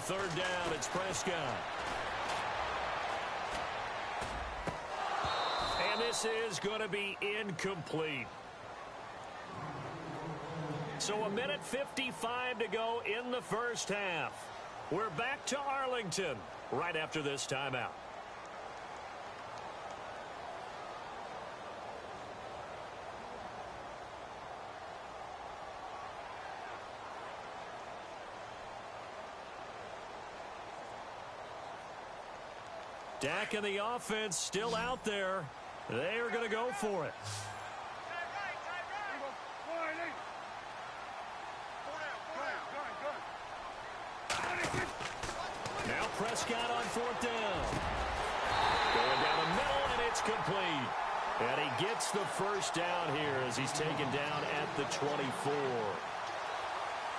third down, it's Prescott. And this is going to be incomplete. So 1:55 to go in the first half. We're back to Arlington right after this timeout. Dak and the offense still out there. They are going to go for it. Now Prescott on fourth down. Going down the middle, and it's complete. And he gets the first down here as he's taken down at the 24.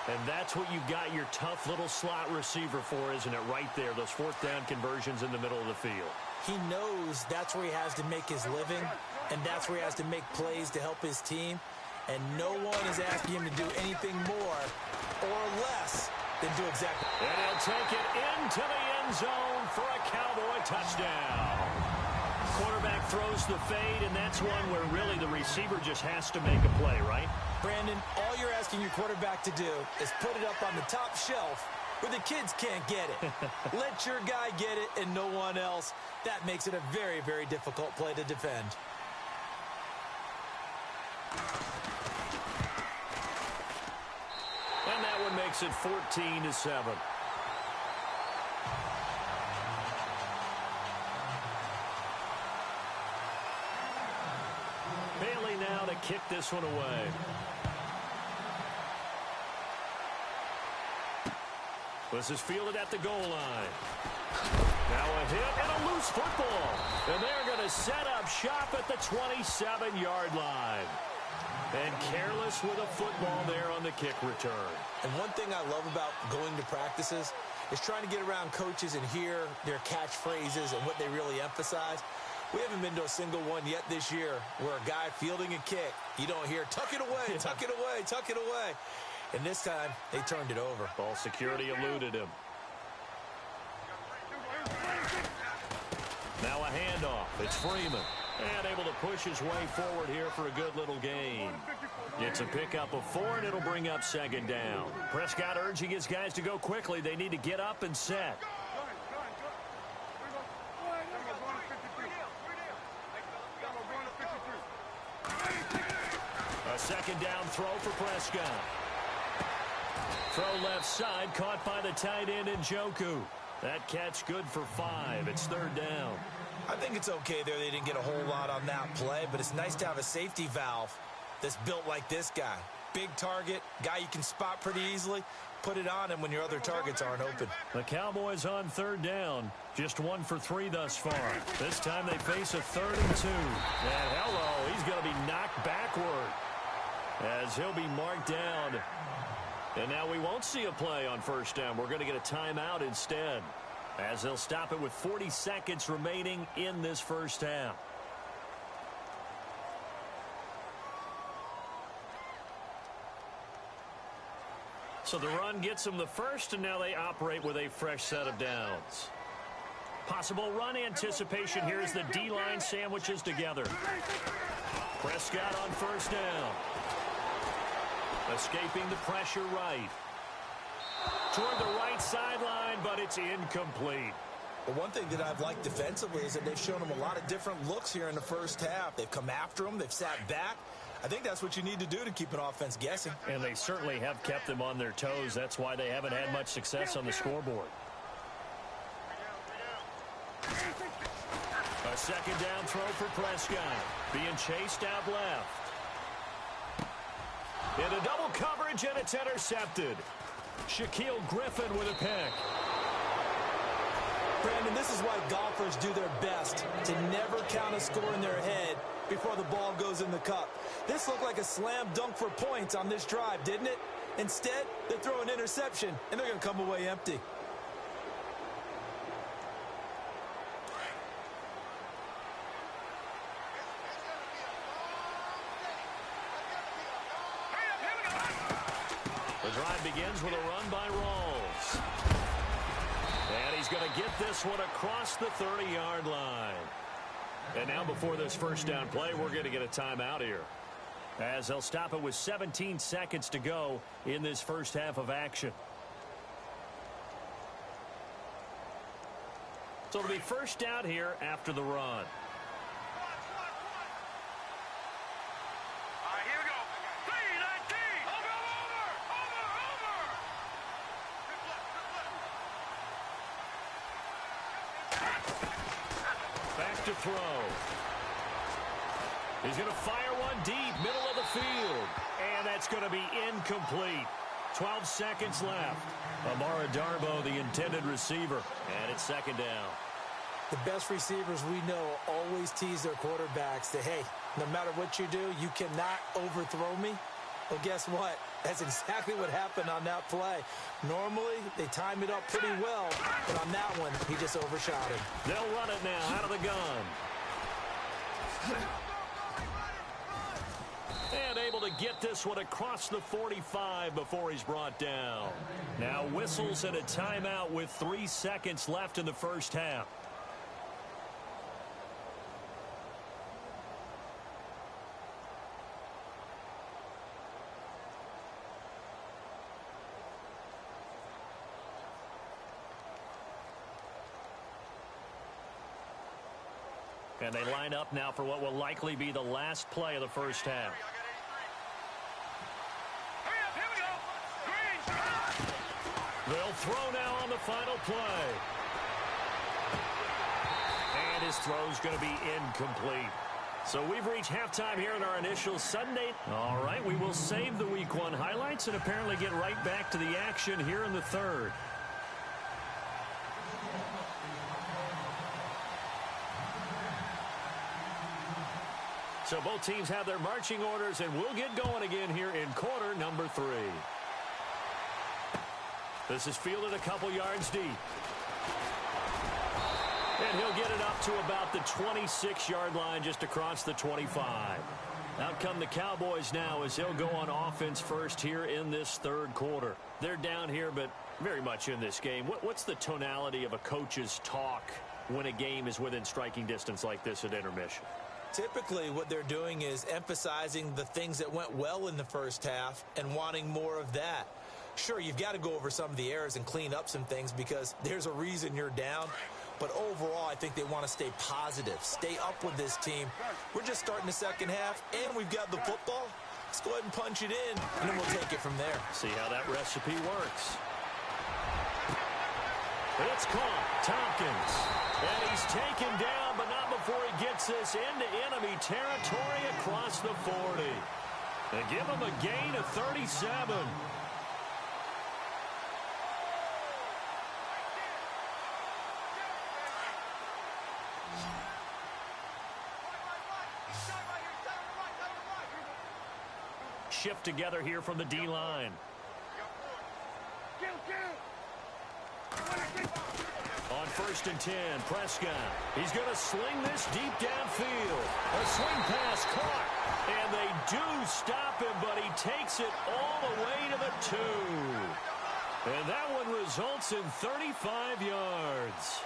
And that's what you've got your tough little slot receiver for, isn't it? Right there, those fourth down conversions in the middle of the field. He knows that's where he has to make his living, and that's where he has to make plays to help his team. And no one is asking him to do anything more or less than do exactly. And he'll take it into the end zone for a Cowboy touchdown. Quarterback throws the fade, and that's one where really the receiver just has to make a play, right? Brandon, all you're asking your quarterback to do is put it up on the top shelf where the kids can't get it. Let your guy get it and no one else. That makes it a very, very difficult play to defend. And that one makes it 14-7. Bailey now to kick this one away. This is fielded at the goal line. Now a hit and a loose football. And they're going to set up shop at the 27-yard line. And careless with a football there on the kick return. And one thing I love about going to practices is trying to get around coaches and hear their catchphrases and what they really emphasize. We haven't been to a single one yet this year where a guy fielding a kick, you don't hear, tuck it away, tuck it away, tuck it away. And this time, they turned it over. Ball security eluded him. Now a handoff. It's Freeman. And able to push his way forward here for a good little gain. Gets a pickup of 4, and it'll bring up second down. Prescott urging his guys to go quickly. They need to get up and set. A second down throw for Prescott. Throw left side, caught by the tight end Njoku. That catch good for 5. It's third down. I think it's okay there. They didn't get a whole lot on that play, but it's nice to have a safety valve that's built like this guy. Big target, guy you can spot pretty easily. Put it on him when your other targets aren't open. The Cowboys on third down. Just 1 for 3 thus far. This time they face a 3rd and 2. And hello, he's going to be knocked backward as he'll be marked down. And now we won't see a play on first down. We're going to get a timeout instead, as they'll stop it with 40 seconds remaining in this first half. So the run gets them the first, and now they operate with a fresh set of downs. Possible run anticipation here as the D-line sandwiches together. Prescott on first down. Escaping the pressure right. Toward the right sideline, but it's incomplete. Well, one thing that I've liked defensively is that they've shown them a lot of different looks here in the first half. They've come after them. They've sat back. I think that's what you need to do to keep an offense guessing. And they certainly have kept them on their toes. That's why they haven't had much success on the scoreboard. A second down throw for Prescott. Being chased out left. Into double coverage, and it's intercepted. Shaquille Griffin with a pick. Brandon, this is why golfers do their best to never count a score in their head before the ball goes in the cup. This looked like a slam dunk for points on this drive, didn't it? Instead, they throw an interception, and they're going to come away empty. The drive begins with a run by Rawls. And he's going to get this one across the 30-yard line. And now before this first down play, we're going to get a timeout here, as they'll stop it with 17 seconds to go in this first half of action. So it'll be first down here after the run. To throw. He's going to fire one deep, middle of the field. And that's going to be incomplete. 12 seconds left. Amara Darbo, the intended receiver. And it's second down. The best receivers we know always tease their quarterbacks that, hey, no matter what you do, you cannot overthrow me. Well, guess what? That's exactly what happened on that play. Normally, they time it up pretty well, but on that one, he just overshot him. They'll run it now out of the gun. And able to get this one across the 45 before he's brought down. Now whistles and a timeout with 3 seconds left in the first half. And they line up now for what will likely be the last play of the first half. They'll throw now on the final play. And his throw's going to be incomplete. So we've reached halftime here in our initial Sunday. All right, we will save the Week 1 highlights and apparently get right back to the action here in the third. So both teams have their marching orders, and we'll get going again here in quarter number 3. This is fielded a couple yards deep. And he'll get it up to about the 26-yard line, just across the 25. Out come the Cowboys now as they'll go on offense first here in this third quarter. They're down here, but very much in this game. What's the tonality of a coach's talk when a game is within striking distance like this at intermission? Typically, what they're doing is emphasizing the things that went well in the first half and wanting more of that. Sure, you've got to go over some of the errors and clean up some things because there's a reason you're down. But overall, I think they want to stay positive, stay up with this team. We're just starting the second half, and we've got the football. Let's go ahead and punch it in, and then we'll take it from there. See how that recipe works. It's caught. Tompkins. And he's taken down, but not before he gets this into enemy territory across the 40. They give him a gain of 37. Shift together here from the D-line. On 1st and 10, Prescott. He's going to sling this deep downfield. A swing pass caught. And they do stop him, but he takes it all the way to the 2. And that one results in 35 yards.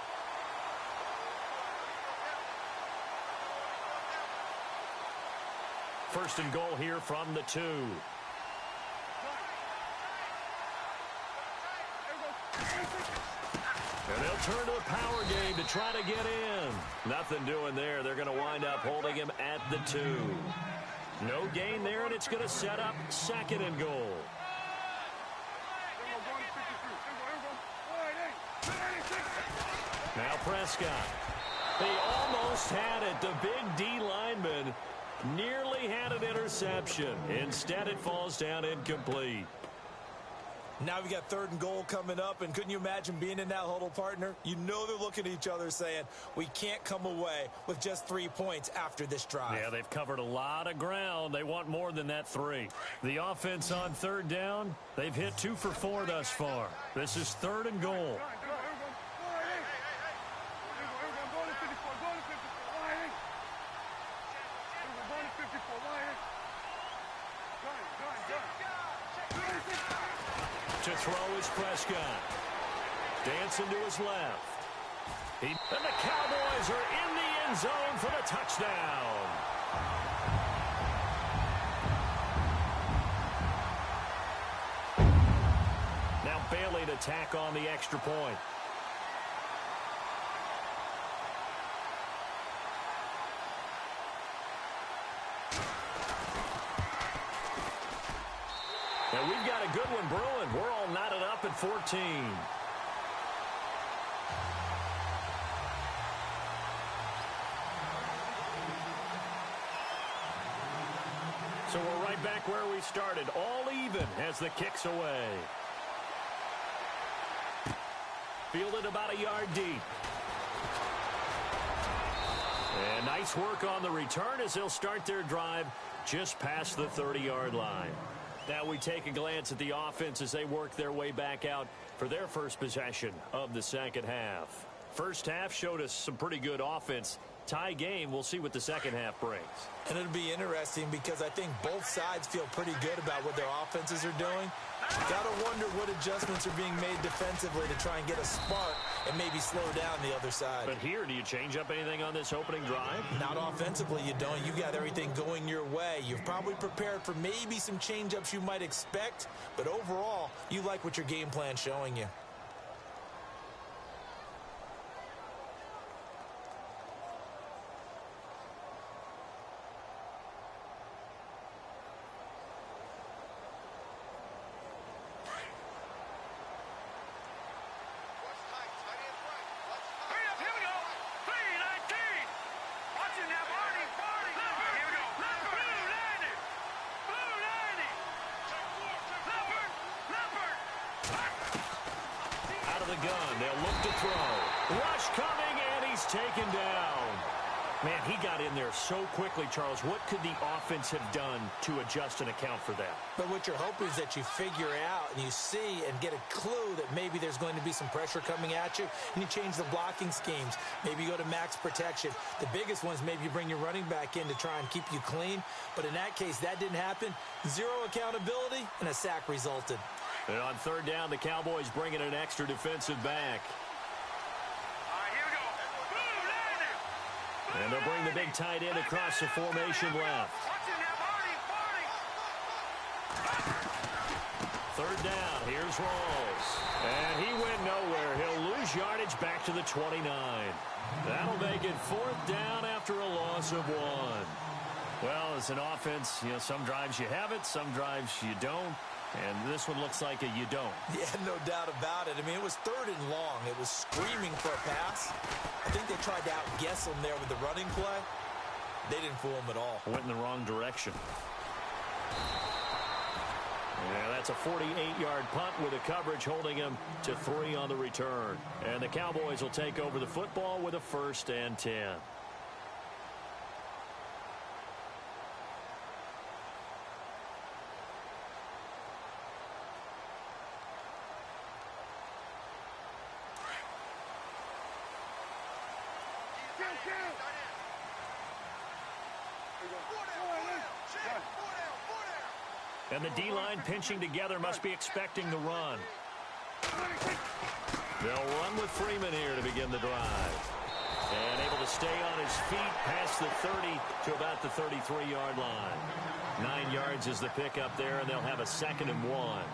First and goal here from the 2. And they'll turn to the power game to try to get in. Nothing doing there. They're going to wind up holding him at the 2. No gain there, and it's going to set up second and goal. Now Prescott. They almost had it. The big D lineman nearly had an interception. Instead, it falls down incomplete. Now we got 3rd and goal coming up, and couldn't you imagine being in that huddle, partner? You know they're looking at each other saying, we can't come away with just 3 points after this drive. Yeah, they've covered a lot of ground. They want more than that 3. The offense on 3rd down, they've hit 2 for 4 thus far. This is 3rd and goal. To throw is Prescott. Dancing to his left. And the Cowboys are in the end zone for the touchdown. Now Bailey to tack on the extra point. And we've got a good one brewing. We're all knotted up at 14. So we're right back where we started, all even as the kick's away. Fielded about a yard deep. And nice work on the return as they'll start their drive just past the 30-yard line. Now we take a glance at the offense as they work their way back out for their first possession of the second half. First half showed us some pretty good offense. Tie game, we'll see what the second half brings. And it'll be interesting because I think both sides feel pretty good about what their offenses are doing. Gotta wonder what adjustments are being made defensively to try and get a spark and maybe slow down the other side. But here, do you change up anything on this opening drive? Not offensively, you don't. You got everything going your way. You've probably prepared for maybe some change-ups you might expect, but overall, you like what your game plan's showing you. Gun. They'll look to throw. Rush coming, and he's taken down. Man, he got in there so quickly, Charles. What could the offense have done to adjust and account for that? But what you're hoping is that you figure out and you see and get a clue that maybe there's going to be some pressure coming at you, and you change the blocking schemes. Maybe you go to max protection. The biggest one is maybe you bring your running back in to try and keep you clean. But in that case, that didn't happen. Zero accountability, and a sack resulted. And on third down, the Cowboys bring in an extra defensive back. Here we go. And they'll bring the big tight end across the formation left. Third down, here's Rawls. And he went nowhere. He'll lose yardage back to the 29. That'll make it fourth down after a loss of 1. Well, as an offense, you know, some drives you have it, some drives you don't. And this one looks like you don't. Yeah, no doubt about it. I mean, it was third and long. It was screaming for a pass. I think they tried to outguess him there with the running play. They didn't fool him at all. Went in the wrong direction. Yeah, that's a 48-yard punt with a coverage holding him to 3 on the return. And the Cowboys will take over the football with a 1st and 10. And the D-line pinching together must be expecting the run. They'll run with Freeman here to begin the drive. And able to stay on his feet past the 30 to about the 33-yard line. 9 yards is the pickup there, and they'll have a 2nd and 1.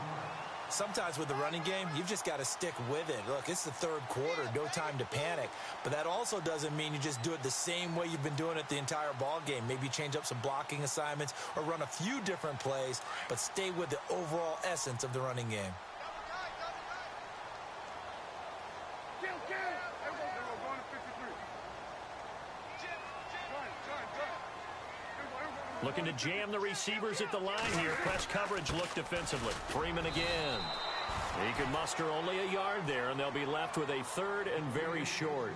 Sometimes with the running game, you've just got to stick with it. Look, it's the third quarter, no time to panic. But that also doesn't mean you just do it the same way you've been doing it the entire ball game. Maybe change up some blocking assignments or run a few different plays, but stay with the overall essence of the running game. Looking to jam the receivers at the line here. Press coverage look defensively. Freeman again. He could muster only a yard there, and they'll be left with a 3rd and very short.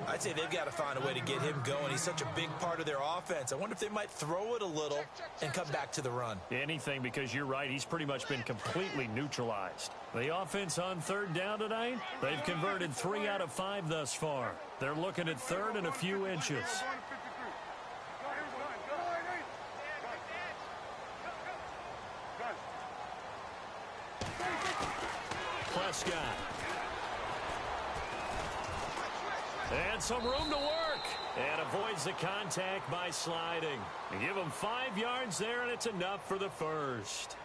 I'd say they've got to find a way to get him going. He's such a big part of their offense. I wonder if they might throw it a little and come back to the run. Anything, because you're right. He's pretty much been completely neutralized. The offense on 3rd down tonight, they've converted 3 out of 5 thus far. They're looking at 3rd and a few inches. Prescott. got some room to work and avoids the contact by sliding. They give him 5 yards there, and it's enough for the first.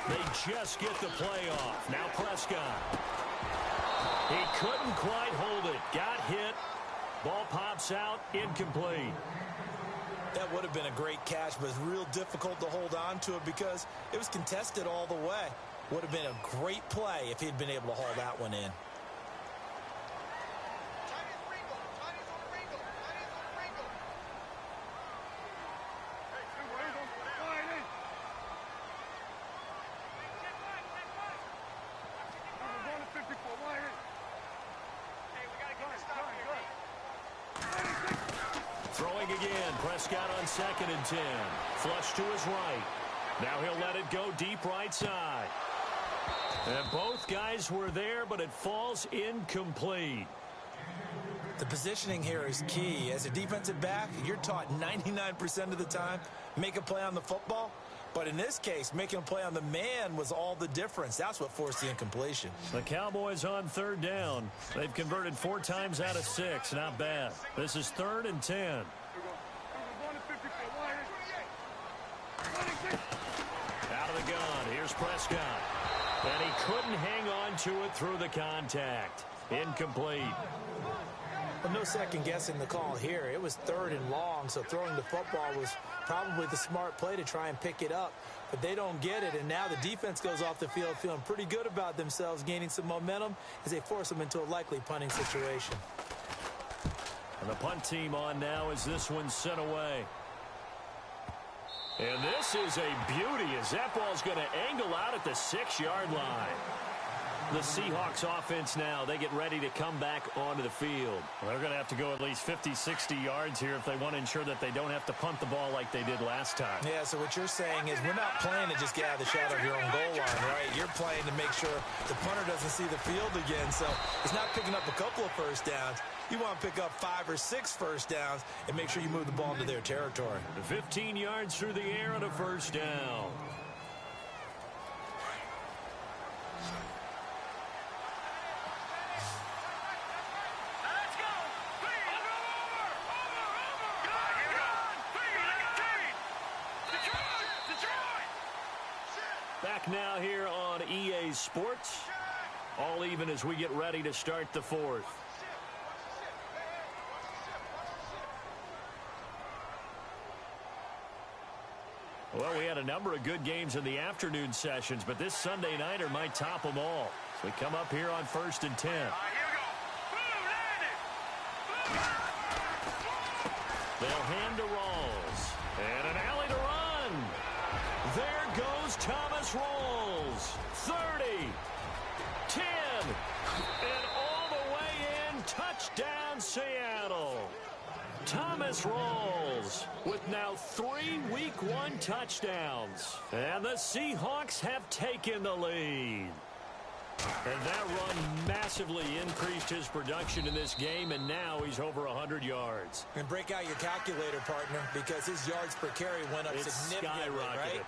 They just get the play off. Now Prescott. He couldn't quite hold it. Got hit. Ball pops out. Incomplete. That would have been a great catch, but it's real difficult to hold on to it because it was contested all the way. Would have been a great play if he'd been able to haul that one in. Throwing again. Prescott on 2nd and 10. Flush to his right. Now he'll let it go deep right side. And both guys were there, but it falls incomplete. The positioning here is key. As a defensive back, you're taught 99% of the time, make a play on the football. But in this case, making a play on the man was all the difference. That's what forced the incompletion. The Cowboys on 3rd down. They've converted 4 times out of 6. Not bad. This is 3rd and 10. Out of the gun. Here's Prescott. And he couldn't hang on to it through the contact. Incomplete. Well, no second guessing the call here. It was 3rd and long, so throwing the football was probably the smart play to try and pick it up. But they don't get it, and now the defense goes off the field feeling pretty good about themselves, gaining some momentum as they force them into a likely punting situation. And the punt team on now as this one's sent away. And this is a beauty as that ball's going to angle out at the 6-yard line. The Seahawks offense now, they get ready to come back onto the field. Well, they're going to have to go at least 50, 60 yards here if they want to ensure that they don't have to punt the ball like they did last time. Yeah, so what you're saying is we're not playing to just get out of the shadow of your own goal line, right? You're playing to make sure the punter doesn't see the field again. So it's not picking up a couple of first downs. You want to pick up 5 or 6 first downs and make sure you move the ball into their territory. 15 yards through the air on a first down. Back now here on EA Sports. All even as we get ready to start the 4th. Well, we had a number of good games in the afternoon sessions, but this Sunday nighter might top them all. So we come up here on 1st and 10. They'll hand to Rawls. And an alley to run. There goes Thomas Rawls. 30, 10, and all the way in. Touchdown, Seattle. Thomas Rawls with now 3 Week 1 touchdowns. And the Seahawks have taken the lead. And that run massively increased his production in this game, and now he's over 100 yards. And break out your calculator, partner, because his yards per carry went up significantly, right?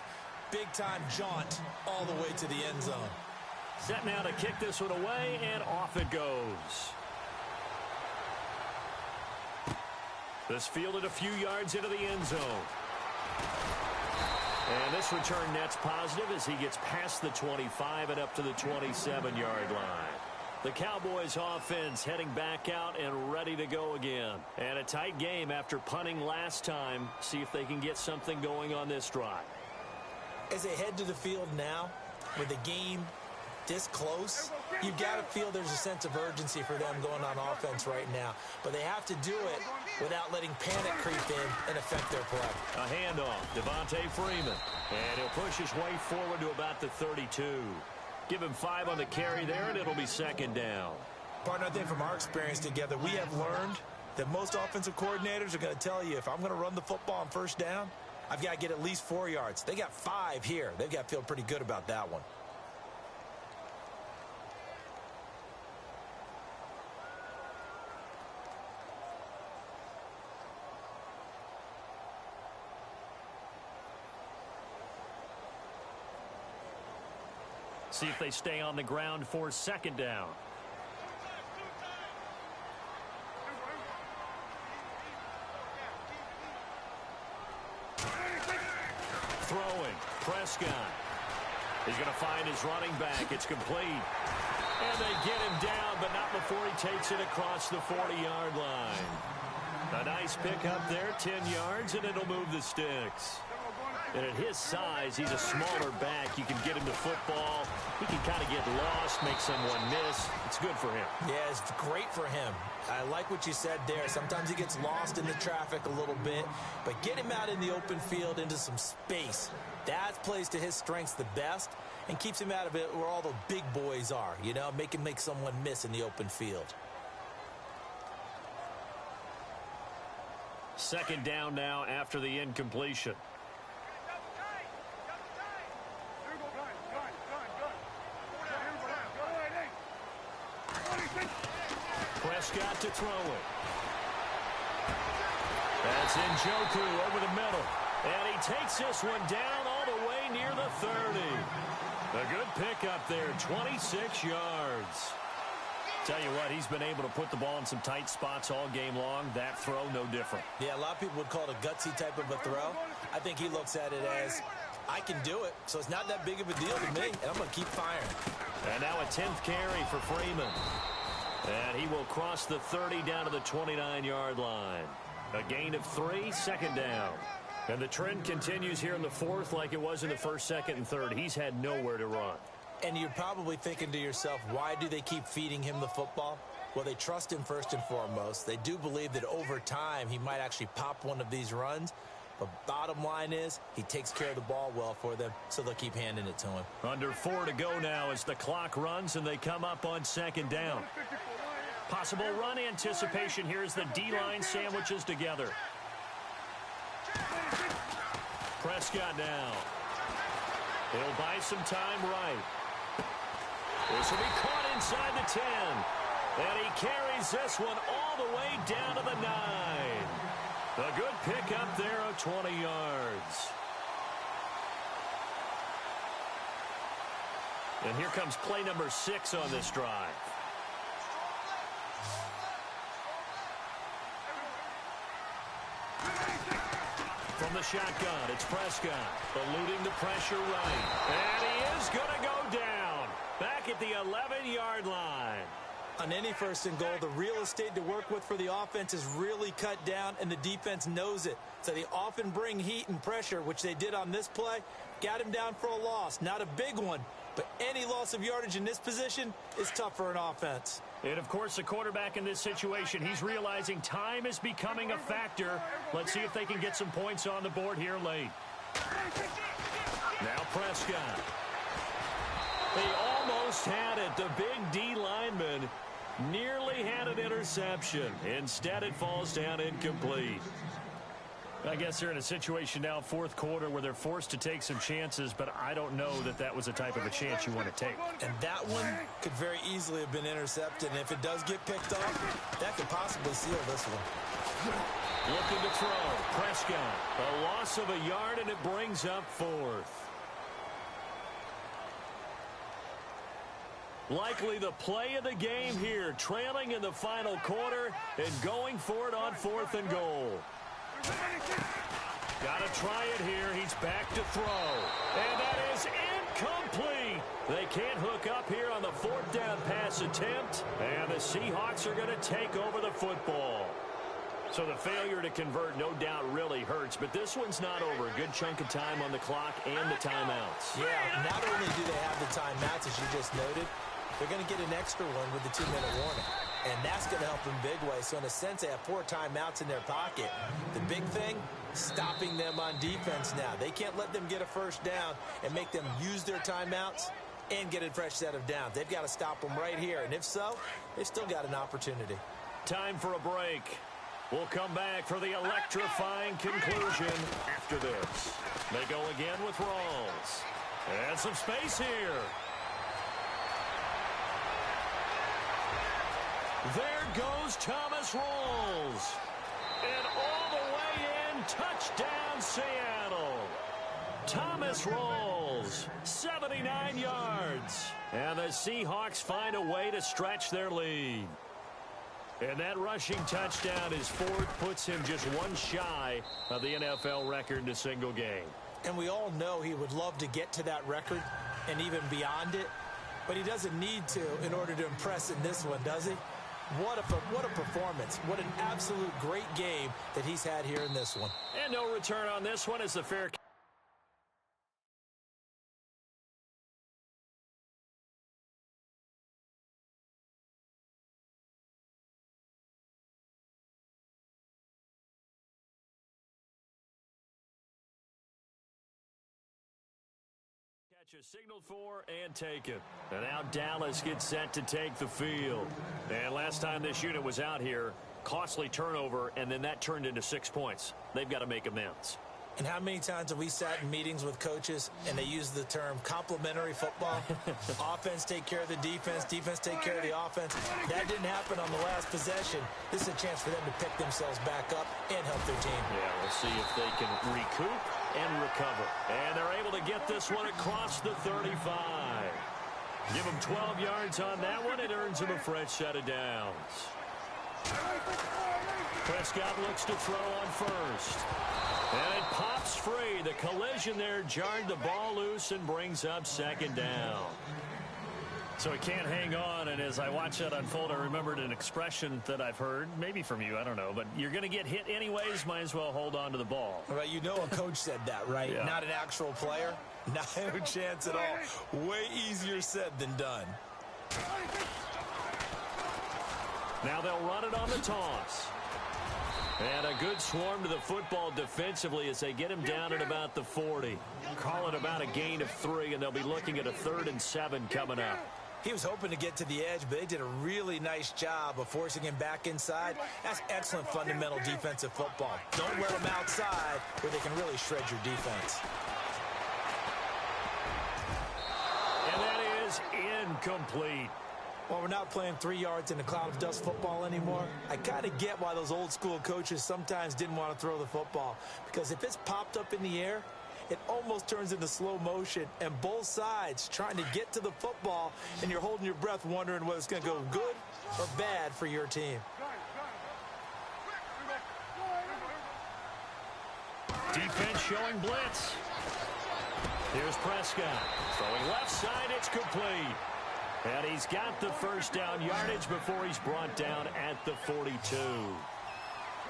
Big-time jaunt all the way to the end zone. Set now to kick this one away, and off it goes. This fielded a few yards into the end zone. And this return net's positive as he gets past the 25 and up to the 27-yard line. The Cowboys offense heading back out and ready to go again. And a tight game after punting last time. See if they can get something going on this drive. As they head to the field now, with the game this close, You've got to feel there's a sense of urgency for them going on offense right now. But they have to do it without letting panic creep in and affect their play. A handoff, Devontae Freeman. And he'll push his way forward to about the 32. Give him 5 on the carry there, and it'll be second down. Partner, I think from our experience together, we have learned that most offensive coordinators are going to tell you, if I'm going to run the football on first down, I've got to get at least 4 yards. They got 5 here. They've got to feel pretty good about that one. See if they stay on the ground for second down. Throwing, Prescott. He's going to find his running back. It's complete. And they get him down, but not before he takes it across the 40-yard line. A nice pickup there, 10 yards, and it'll move the sticks. And at his size, he's a smaller back. You can get him the football. He can kind of get lost, make someone miss. It's good for him. Yeah, it's great for him. I like what you said there. Sometimes he gets lost in the traffic a little bit, but get him out in the open field into some space. That plays to his strengths the best and keeps him out of it where all the big boys are, you know, make someone miss in the open field. Second down now after the incompletion. Prescott to throw it. That's Njoku over the middle. And he takes this one down all the way near the 30. A good pickup there, 26 yards. Tell you what, he's been able to put the ball in some tight spots all game long. That throw, no different. Yeah, a lot of people would call it a gutsy type of a throw. I think he looks at it as, I can do it, so it's not that big of a deal to me, and I'm going to keep firing. And now a 10th carry for Freeman. And he will cross the 30 down to the 29-yard line. A gain of 3, second down. And the trend continues here in the fourth like it was in the first, second, and third. He's had nowhere to run. And you're probably thinking to yourself, why do they keep feeding him the football? Well, they trust him first and foremost. They do believe that over time he might actually pop one of these runs. But bottom line is, he takes care of the ball well for them, so they'll keep handing it to him. Under 4 to go now as the clock runs and they come up on second down. Possible run anticipation here as the D-line sandwiches together. Prescott now. He'll buy some time right. This will be caught inside the 10. And he carries this one all the way down to the 9. A good pickup there of 20 yards. And here comes play number 6 on this drive. From the shotgun, it's Prescott, eluding the pressure right. And he is going to go down, back at the 11-yard line. On any first and goal, the real estate to work with for the offense is really cut down, and the defense knows it. So they often bring heat and pressure, which they did on this play. Got him down for a loss. Not a big one, but any loss of yardage in this position is tough for an offense. And, of course, the quarterback in this situation, he's realizing time is becoming a factor. Let's see if they can get some points on the board here late. Now Prescott. They almost had it. The big D lineman nearly had an interception. Instead, it falls down incomplete. I guess they're in a situation now, fourth quarter, where they're forced to take some chances, but I don't know that that was the type of a chance you want to take. And that one could very easily have been intercepted, and if it does get picked off, that could possibly seal this one. Looking to throw. Prescott. A loss of a yard, and it brings up fourth. Likely the play of the game here, trailing in the final quarter and going for it on 4th and goal. Got to try it here. He's back to throw. And that is incomplete. They can't hook up here on the 4th down pass attempt. And the Seahawks are going to take over the football. So the failure to convert no doubt really hurts, but this one's not over. A good chunk of time on the clock and the timeouts. Yeah, not only do they have the timeouts, as you just noted, they're going to get an extra one with the 2-minute warning. And that's going to help them big way. So in a sense, they have 4 timeouts in their pocket. The big thing, stopping them on defense now. They can't let them get a first down and make them use their timeouts and get a fresh set of downs. They've got to stop them right here. And if so, they've still got an opportunity. Time for a break. We'll come back for the electrifying conclusion after this. They go again with Rawls. And some space here. There goes Thomas Rawls. And all the way in, touchdown Seattle. Thomas Rawls, 79 yards. And the Seahawks find a way to stretch their lead. And that rushing touchdown, his fourth, puts him just one shy of the NFL record in a single game. And we all know he would love to get to that record and even beyond it. But he doesn't need to in order to impress in this one, does he? What a performance. What an absolute great game that he's had here in this one. And no return on this one as the fair catch is signaled for and taken. And now Dallas gets set to take the field. And last time this unit was out here, costly turnover, and then that turned into 6 points. They've got to make amends. And how many times have we sat in meetings with coaches and they use the term complementary football? Offense take care of the defense, defense take care of the offense. That didn't happen on the last possession. This is a chance for them to pick themselves back up and help their team. Yeah, we'll see if they can recoup and recover. And they're able to get this one across the 35. Give them 12 yards on that one. It earns them a fresh set of downs. Prescott looks to throw on first. And it pops free. The collision there jarred the ball loose and brings up second down. So he can't hang on, and as I watch that unfold, I remembered an expression that I've heard, maybe from you, I don't know, but you're going to get hit anyways, might as well hold on to the ball. Well, you know a coach said that, right? Yeah. Not an actual player. Not a chance at all. Way easier said than done. Now they'll run it on the toss. And a good swarm to the football defensively as they get him down at about the 40. Call it about a gain of 3, and they'll be looking at a 3rd and 7 coming up. He was hoping to get to the edge, but they did a really nice job of forcing him back inside. That's excellent fundamental defensive football. Don't let him outside where they can really shred your defense. And that is incomplete. Well, we're not playing 3 yards in a cloud of dust football anymore. I kind of get why those old school coaches sometimes didn't want to throw the football. Because if it's popped up in the air, it almost turns into slow motion. And both sides trying to get to the football, and you're holding your breath wondering whether it's going to go good or bad for your team. Defense showing blitz. Here's Prescott. Throwing left side, it's complete. And he's got the first down yardage before he's brought down at the 42.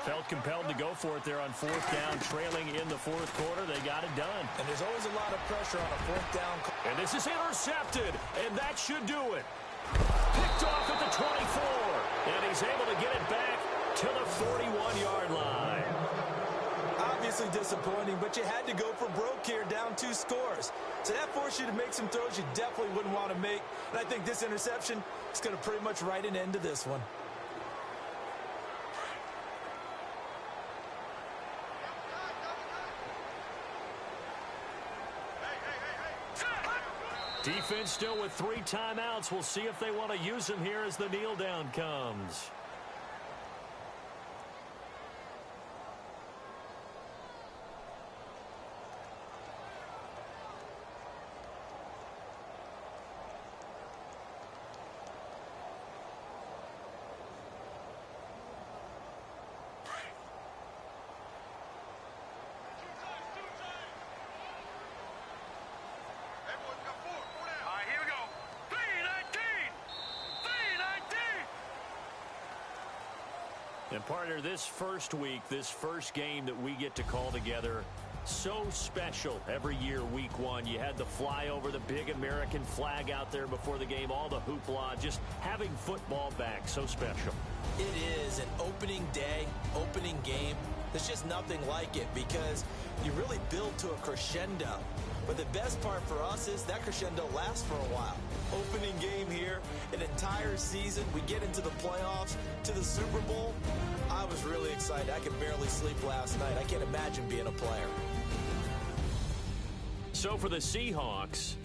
Felt compelled to go for it there on 4th down, trailing in the 4th quarter. They got it done. And there's always a lot of pressure on a 4th down. And this is intercepted, and that should do it. Picked off at the 24, and he's able to get it back to the 41-yard line. Obviously disappointing, but you had to go for broke here, down 2 scores. So that forced you to make some throws you definitely wouldn't want to make. And I think this interception is going to pretty much write an end to this one. Defense still with 3 timeouts. We'll see if they want to use them here as the kneel down comes. And partner, this first week, this first game that we get to call together, So special every year, week one. You had the flyover, the big American flag out there before the game, all the hoopla, just having football back, so special. It is an opening day, opening game. There's just nothing like it because you really build to a crescendo. But the best part for us is that crescendo lasts for a while. Opening game here, an entire season. We get into the playoffs, to the Super Bowl. I was really excited. I could barely sleep last night. I can't imagine being a player. So for the Seahawks,